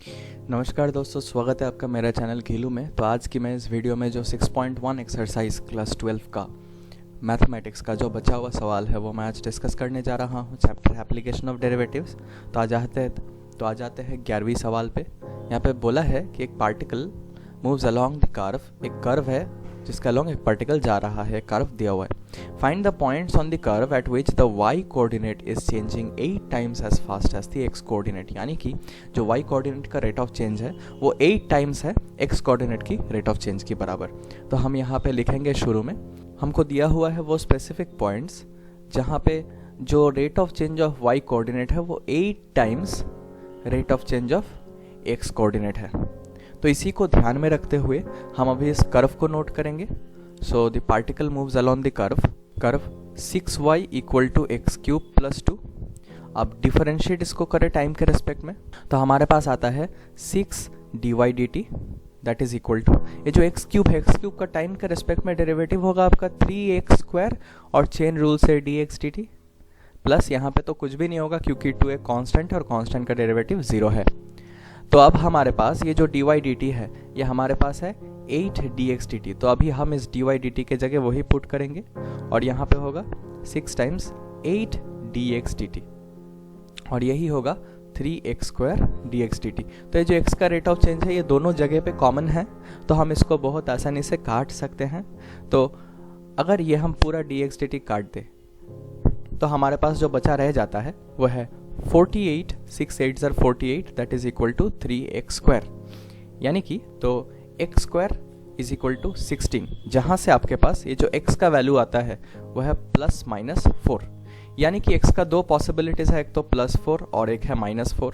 नमस्कार दोस्तों, स्वागत है आपका मेरा चैनल घीलू में। तो आज की मैं इस वीडियो में जो 6.1 एक्सरसाइज क्लास 12 का मैथमेटिक्स का जो बचा हुआ सवाल है वो मैं आज डिस्कस करने जा रहा हूँ। Chapter application of derivatives. तो आ जाते हैं 11वीं सवाल पे। यहाँ पे बोला है कि एक particle moves along the curve. एक कर्व है जिसका अलोंग एक पार्टिकल जा रहा है, कर्व दिया हुआ है। Find the points on the curve at which the y coordinate is changing 8 times as fast as the x coordinate. यानी कि जो y कोऑर्डिनेट का रेट ऑफ चेंज है वो 8 टाइम्स है x कोऑर्डिनेट की रेट ऑफ चेंज के बराबर। तो हम यहाँ पे लिखेंगे, शुरू में हमको दिया हुआ है वो स्पेसिफिक पॉइंट्स जहाँ पे जो rate of change of y coordinate है वो 8 times rate of change of x coordinate है। तो इसी को ध्यान में रखते हुए हम अभी इस कर्व को नोट करेंगे। So the particle moves along the curve 6y equal to x cube plus 2। अब डिफरेंशिएट इसको करें टाइम के रेस्पेक्ट में, तो हमारे पास आता है 6 dy dt that is equal to, ये जो एक्स क्यूब का टाइम के रेस्पेक्ट में डेरिवेटिव होगा आपका 3x स्क्वायर और चेन रूल से dx dt प्लस यहाँ पे तो कुछ भी नहीं होगा क्योंकि 2 एक कांस्टेंट है और कांस्टेंट का डेरिवेटिव 0 है। तो अब हमारे पास ये जो dy dt है ये हमारे पास है 8 dx dt। तो अभी हम इस dy dt के जगह वही पुट करेंगे और यहाँ पे होगा 6 टाइम्स 8 dx dt और यही होगा 3x स्क्वायर dx dt। तो ये जो x का रेट ऑफ चेंज है ये दोनों जगह पे कॉमन है, तो हम इसको बहुत आसानी से काट सकते हैं। तो अगर ये हम पूरा dx dt काट दें तो हमारे पास जो बचा रह जाता है वो है 48, 6 8 are 48 that is equal to 3x square. यानी कि तो x square is equal to 16, जहाँ से आपके पास ये जो x का वैल्यू आता है वो है +-4। यानी कि x का दो पॉसिबिलिटीज है, एक तो +4 और एक है -4।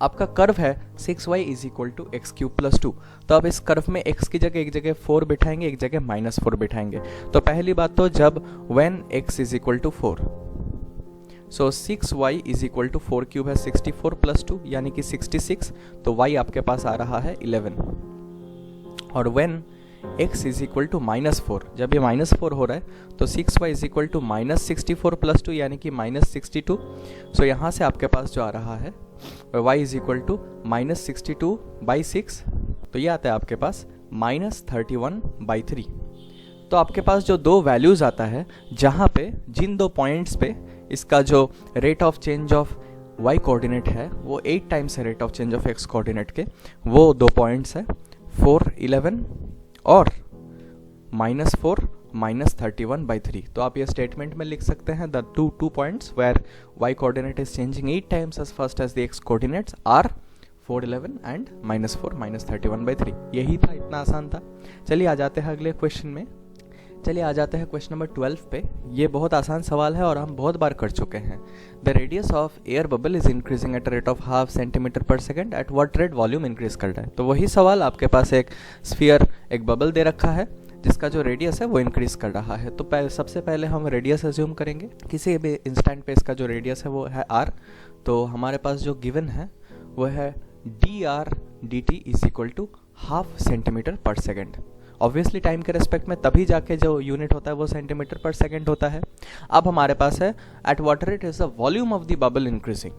आपका कर्व है 6y is equal to x cube plus 2। तो अब इस कर्व में x की जगह एक जगह 4 बिठाएंगे, एक जगह -4 बिठाएंगे। तो पहली बात तो जब when x is equal to 4, so 6y is equal to 4 cube है 64 प्लस 2 यानी कि 66। तो y आपके पास आ रहा है 11। और when x is equal to -4, जब ये -4 हो रहा है तो 6y is equal to -64 plus 2 यानी कि -62। सो यहाँ से आपके पास जो आ रहा है y इज इक्वल टू -62/6, तो ये आता है आपके पास -31/3। तो आपके पास जो दो वैल्यूज आता है जहाँ पे जिन दो पॉइंट्स पे इसका जो rate of change of y coordinate है वो 8 टाइम्स है rate of change of x coordinate के, वो दो पॉइंट्स है 4 11 और -4 -31/3। तो आप ये स्टेटमेंट में लिख सकते हैं the two points where y coordinate is changing 8 times as fast as the x coordinates are 4 11 and -4 -31/3। यही था, इतना आसान था। चलिए आ जाते हैं अगले क्वेश्चन में। चलिए आ जाते हैं क्वेश्चन नंबर 12 पे। ये बहुत आसान सवाल है और हम बहुत बार कर चुके हैं। The radius of air bubble is increasing at rate of ½ centimetre per second, at what rate volume increase कर रहा है। तो वही सवाल, आपके पास एक स्फीयर, एक बबल दे रखा है जिसका जो रेडियस है वो इंक्रीज कर रहा है। तो सबसे पहले हम रेडियस एज्यूम करेंगे। किसी भी इंस्टेंट पे इसका जो रेडियस है वो है r। तो हमारे पास जो गिवन है वो है dr dt is equal to ½ centimetre per second. Obviously time के रेस्पेक्ट में तभी जाके जो यूनिट होता है वो सेंटीमीटर पर सेकेंड होता है। अब हमारे पास है eight what rate is the volume of the bubble increasing.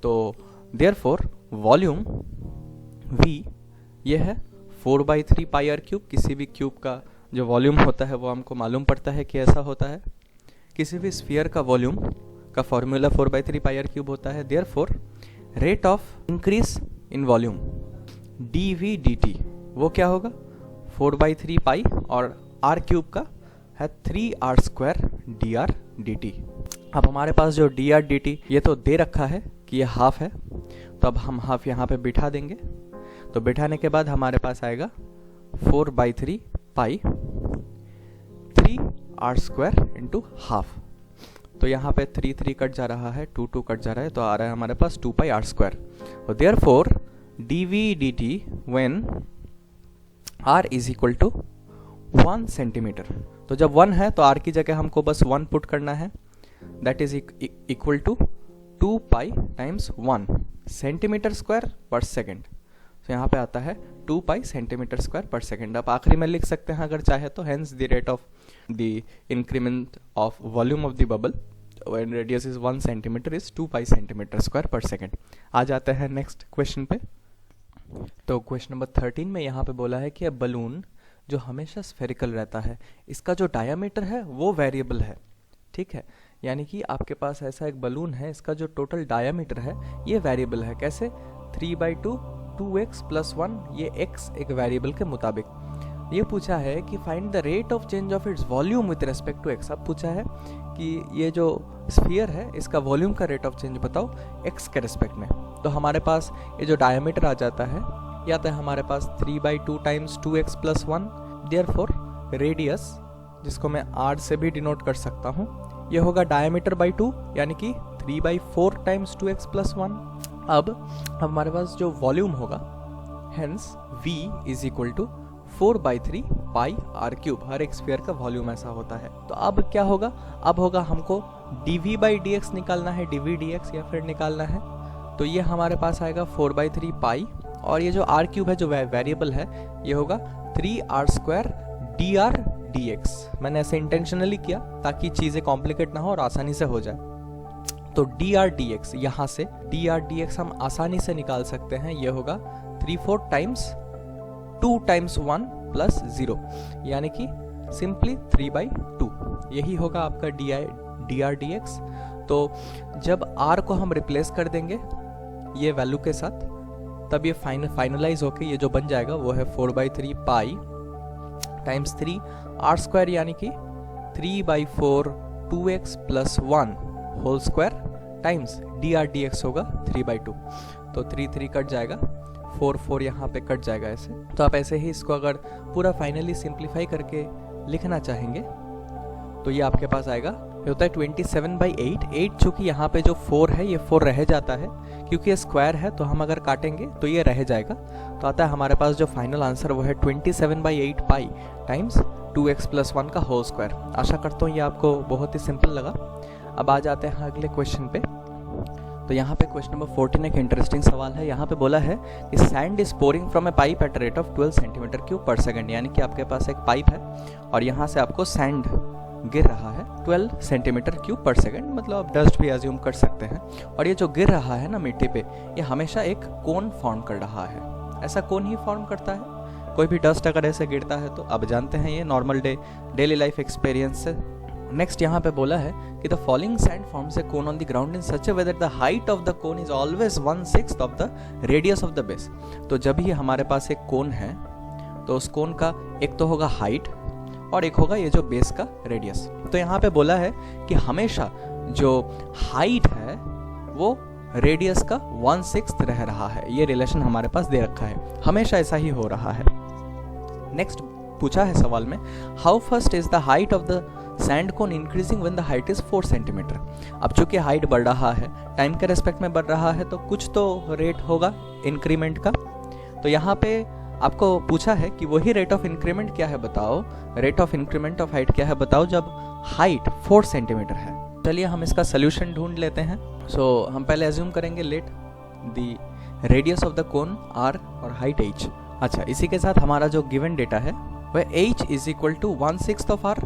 तो देयरफॉर वॉल्यूम v ये है 4/3 पाई r क्यूब। किसी भी क्यूब का जो वॉल्यूम होता है वो हमको मालूम पड़ता है कि ऐसा होता है। किसी भी स्फीयर का वॉल्यूम का फॉर्मूला 4/3 पाई r क्यूब होता है। Therefore rate of increase in volume dv dt वो क्या होगा 4/3 पाई और r क्यूब का है 3r स्क्वायर dr dt। अब हमारे पास जो dr dt ये तो दे रखा है कि ये हाफ है, तो अब हम हाफ यहाँ पे बिठा देंगे। तो बिठाने के बाद हमारे पास आएगा 4/3 पाई 3r स्क्वायर इंटू हाफ। तो यहाँ पे 3 कट जा रहा है, 2 कट जा रहा है, तो आ रहा है हमारे पास 2πr स्क्वायर। तो therefore dv dt when r is equal to 1 centimetre. तो जब 1 है तो r की जगह हमको बस 1 पुट करना है, that is equal to 2 pi times 1 centimetre square per second. तो यहाँ पे आता है 2 pi centimetre square per second. आप आखिरी में लिख सकते हैं अगर चाहे तो, hence the rate of the increment of volume of the bubble when radius is 1 centimetre is 2 pi centimetre square per second. आ जाते हैं नेक्स्ट क्वेश्चन पे। तो क्वेश्चन नंबर 13 में यहाँ पे बोला है कि बलून जो हमेशा स्फेरिकल रहता है, इसका जो डायामीटर है वो वेरिएबल है। ठीक है, यानी कि आपके पास ऐसा एक बलून है, इसका जो टोटल डायामीटर है ये वेरिएबल है। कैसे? 3/2 2x + 1, ये x एक वेरिएबल के मुताबिक। ये पूछा है कि find the rate of change of its volume with respect to x। अब पूछा है कि ये जो स्फीयर है इसका वॉल्यूम का रेट ऑफ चेंज बताओ x के रिस्पेक्ट में। तो हमारे पास ये जो डायमीटर आ जाता है ये आता है हमारे पास 3/2 × 2x + 1। देयरफॉर रेडियस, जिसको मैं r से भी डिनोट कर सकता हूँ, ये होगा डायमीटर बाई 2 यानी कि 3/4 × 2x + 1। अब हमारे पास जो वॉल्यूम होगा, हेंस v = 4/3 πr³। हर एक स्फीयर का वॉल्यूम ऐसा होता है। तो अब क्या होगा? अब होगा हमको dv/dx निकालना है, dv/dx या फिर निकालना है। तो ये हमारे पास आएगा 4/3 पाई, और ये जो r³ है जो वेरिएबल है ये होगा 3r² dr/dx। मैंने ऐसे इंटेंशनली किया ताकि चीज़ें कॉम्प्लिकेट ना हो और आसानी से हो जाए। तो dr/dx, यहाँ से dr/dx हम आसानी से निकाल सकते हैं। ये होगा 3/4 × 2 × 1 + 0, यानी कि सिंपली 3/2। यही होगा आपका dr/dx। तो जब r को हम रिप्लेस कर देंगे ये वैल्यू के साथ, तब ये फाइनलाइज होके ये जो बन जाएगा वो है 4/3 पाई × 3r², यानी कि 3/4 2x + 1 whole square times dr/dx होगा 3/2। तो 3 कट जाएगा, 4 यहाँ पे कट जाएगा ऐसे। तो आप ऐसे ही इसको अगर पूरा फाइनली सिंप्लीफाई करके लिखना चाहेंगे तो ये आपके पास आएगा, ये होता है 27/8। 8 चूँकि यहाँ पे जो 4 है ये 4 रह जाता है क्योंकि ये स्क्वायर है, तो हम अगर काटेंगे तो ये रह जाएगा। तो आता है हमारे पास जो फाइनल आंसर वो है 27/8 पाई × 2x + 1 का होल स्क्वायर। आशा करता हूँ ये आपको बहुत ही सिंपल लगा। अब आ जाते हैं अगले क्वेश्चन पे। तो यहाँ पे क्वेश्चन नंबर 14 एक इंटरेस्टिंग सवाल है। यहाँ पे बोला है कि sand is pouring from A pipe eight rate of 12 cm3/s, यानी कि आपके पास एक पाइप है और यहाँ से आपको सैंड गिर रहा है 12 cm3/s, मतलब आप डस्ट भी अज्यूम कर सकते हैं। और ये जो गिर रहा है ना मिट्टी पे, ये हमेशा एक कोन फॉर्म कर रहा है। ऐसा कोन ही फॉर्म करता है। कोई भी डस्ट अगर ऐसे गिरता है तो अब जानते हैं ये नॉर्मल डेली लाइफ एक्सपीरियंस से। नेक्स्ट यहाँ पे बोला है कि the following sand forms a cone on the ground in such A way that the height of the cone is always 1/6 of the radius of the base. तो जब ही हमारे पास एक कोन है तो उस कोन का एक तो होगा हाइट और एक होगा ये जो बेस का रेडियस। तो यहाँ पे बोला है कि हमेशा जो हाइट है वो रेडियस का 1/6 रह रहा है। ये रिलेशन हमारे पास दे रखा है, हमेशा ऐसा ही हो रहा है। नेक्स्ट पूछा है सवाल में, how first is the height of the sand cone increasing when the height is 4 cm। अब चूंकि हाइट बढ़ रहा है, टाइम के रेस्पेक्ट में बढ़ रहा है, तो कुछ तो रेट होगा इंक्रीमेंट का। तो यहाँ पे आपको पूछा है कि वही रेट ऑफ इंक्रीमेंट क्या है बताओ, rate of increment of height क्या है बताओ जब हाइट 4 cm है। चलिए हम इसका सोल्यूशन ढूंढ लेते हैं। सो हम पहले एज्यूम करेंगे let the radius of the cone r और हाइट h। अच्छा, इसी के साथ हमारा जो गिवन डेटा है वह h = 1/6 ऑफ r,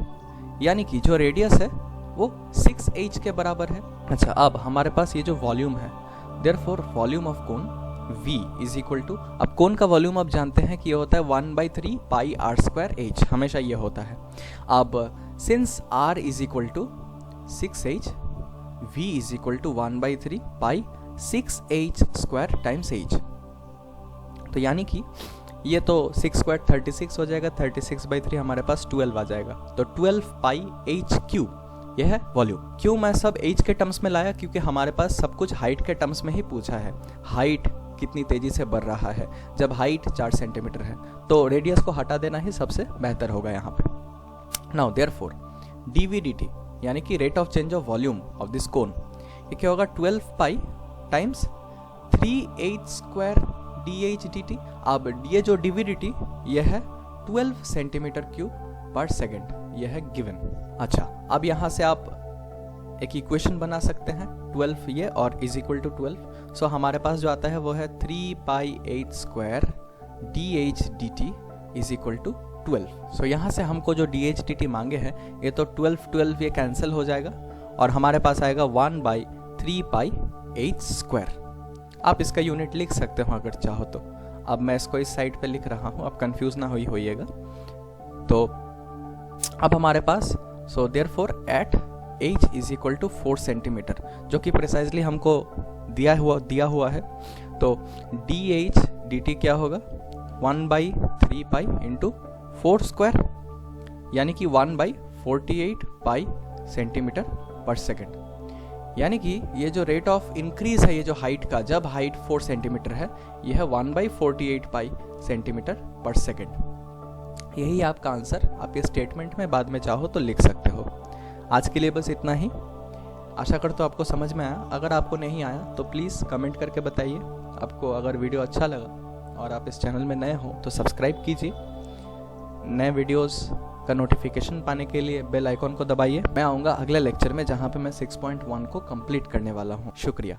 यानी कि जो रेडियस है वो 6h के बराबर है। अच्छा, अब हमारे पास ये जो वॉल्यूम है, therefore volume of cone v = अब कोन का वॉल्यूम आप जानते हैं कि ये होता है 1/3 πr²h, हमेशा ये होता है। अब since r = 6h, v = 1/3 π6h² times h। तो यानी कि ये तो 6² 36 हो जाएगा, 36/3 हमारे पास 12 आ जाएगा। तो 12 πh³ यह है वॉल्यूम। क्यों मैं सब h के टर्म्स में लाया? क्योंकि हमारे पास सब कुछ हाइट के टर्म्स में ही पूछा है। हाइट कितनी तेजी से बढ़ रहा है, जब हाइट 4 cm है तो रेडियस को हटा देना ही सबसे बेहतर होगा यहाँ पे। नाउ देयरफॉर dv/dt, यानी कि rate of change of volume of this cone, ये क्या होगा 12 पाई टाइम्स 3h² dh/dt। अब ये जो dv/dt ये है 12 cm3/s, यह है गिवन। अच्छा, अब यहाँ से आप एक इक्वेशन बना सकते हैं 12 ये और इज इक्वल टू 12। सो हमारे पास जो आता है वो है 3πh² dh/dt is equal to 12। सो यहाँ से हमको जो dh/dt मांगे हैं ये तो 12 ये कैंसिल हो जाएगा और हमारे पास आएगा 1/3πh²। आप इसका यूनिट लिख सकते हो अगर चाहो तो। अब मैं इसको इस साइड पे लिख रहा हूँ, अब कंफ्यूज ना होइएगा। तो अब हमारे पास so therefore at h is equal to 4 centimetre, जो कि प्रिसाइजली हमको दिया हुआ है। तो dh dt क्या होगा 1/3 पाई इंटू 4 स्क्वायर, यानी कि 1/48 पाई सेंटीमीटर पर सेकेंड। यानी कि ये जो रेट ऑफ इंक्रीज है, ये जो हाइट का, जब हाइट 4 सेंटीमीटर है, यह है 1/48 पाई सेंटीमीटर पर सेकेंड। यही आपका आंसर आप ये स्टेटमेंट में बाद में चाहो तो लिख सकते हो। आज के लिए बस इतना ही। आशा करता हूँ आपको समझ में आया। अगर आपको नहीं आया तो प्लीज़ कमेंट करके बताइए। आपको अगर वीडियो अच्छा लगा और आप इस चैनल में नए हो तो सब्सक्राइब कीजिए। नए वीडियोस का नोटिफिकेशन पाने के लिए बेल आइकॉन को दबाइए। मैं आऊँगा अगले लेक्चर में, जहाँ पे मैं 6.1 को कंप्लीट करने वाला हूँ। शुक्रिया।